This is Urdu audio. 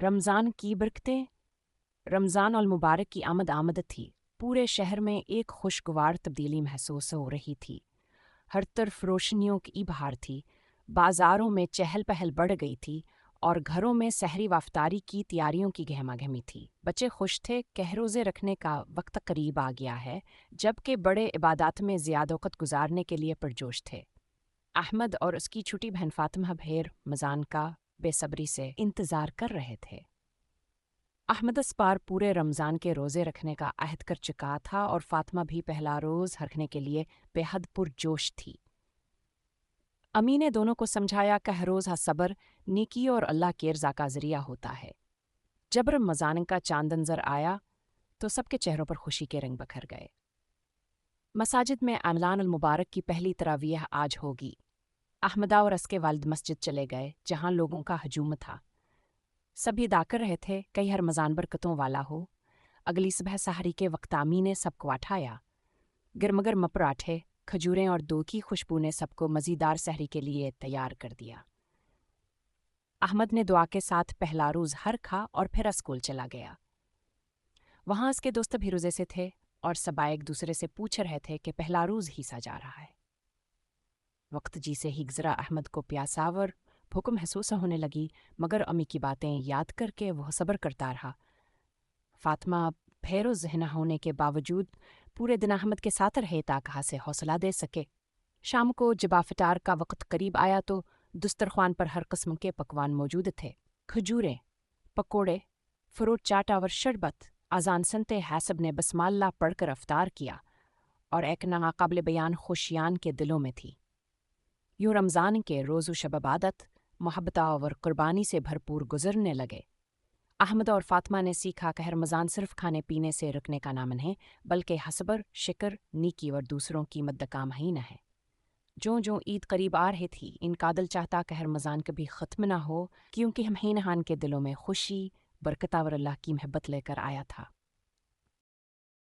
رمضان کی برکتیں۔ رمضان المبارک کی آمد تھی۔ پورے شہر میں ایک خوشگوار تبدیلی محسوس ہو رہی تھی۔ ہر طرف روشنیوں کی بہار تھی، بازاروں میں چہل پہل بڑھ گئی تھی اور گھروں میں سحری و افطاری کی تیاریوں کی گہما گہمی تھی۔ بچے خوش تھے کہ روزے رکھنے کا وقت قریب آ گیا ہے، جبکہ بڑے عبادات میں زیادہ وقت گزارنے کے لیے پرجوش تھے۔ احمد اور اس کی چھوٹی بہن فاطمہ بھیر رمضان کا بے صبری سے انتظار کر رہے تھے۔ احمد اس بار پورے رمضان کے روزے رکھنے کا عہد کر چکا تھا اور فاطمہ بھی پہلا روز رکھنے کے لیے بے حد پرجوش تھی۔ امی نے دونوں کو سمجھایا کہ ہر روز صبر، نیکی اور اللہ کی رضا کا ذریعہ ہوتا ہے۔ جب رمضان کا چاند نظر آیا تو سب کے چہروں پر خوشی کے رنگ بکھر گئے۔ مساجد میں رمضان المبارک کی پہلی تراویح آج ہوگی۔ احمدہ اور اس کے والد مسجد چلے گئے، جہاں لوگوں کا ہجوم تھا۔ سبھی ادا کر رہے تھے کہ یہ رمضان برکتوں والا ہو۔ اگلی صبح سحری کے وقت امی نے سب کو اٹھایا۔ گرم گرم پراٹھے، کھجوریں اور دودھ کی خوشبو نے سب کو مزیدار سحری کے لیے تیار کر دیا۔ احمد نے دعا کے ساتھ پہلا روز کھا اور پھر اسکول چلا گیا۔ وہاں اس کے دوست بھی روزے سے تھے اور سب ایک دوسرے سے پوچھ رہے تھے کہ پہلا روز ہی سا جا رہا ہے۔ وقت جی سے ہی گزرا۔ احمد کو پیاسا اور بھوک محسوس ہونے لگی، مگر امی کی باتیں یاد کر کے وہ صبر کرتا رہا۔ فاطمہ بھیرو ذہن ہونے کے باوجود پورے دن احمد کے ساتھ رہے تاکہ اسے حوصلہ دے سکے۔ شام کو جب افطار کا وقت قریب آیا تو دسترخوان پر ہر قسم کے پکوان موجود تھے۔ کھجوریں، پکوڑے، فروٹ چاٹ اور شربت۔ اذان سنتے ہی سب نے بسم اللہ پڑھ کر افطار کیا اور ایک ناقابل بیان خوشیان کے دلوں میں تھی۔ یوں رمضان کے روز و شب عبادت، محبت اور قربانی سے بھرپور گزرنے لگے۔ احمد اور فاطمہ نے سیکھا کہ رمضان صرف کھانے پینے سے رکنے کا نام نہیں، بلکہ صبر، شکر، نیکی اور دوسروں کی مدد کا مہینہ ہے۔ جو عید قریب آ رہی تھی، ان کا دل چاہتا کہ رمضان کبھی ختم نہ ہو، کیونکہ ہم ہی نہان کے دلوں میں خوشی، برکت اور اللہ کی محبت لے کر آیا تھا۔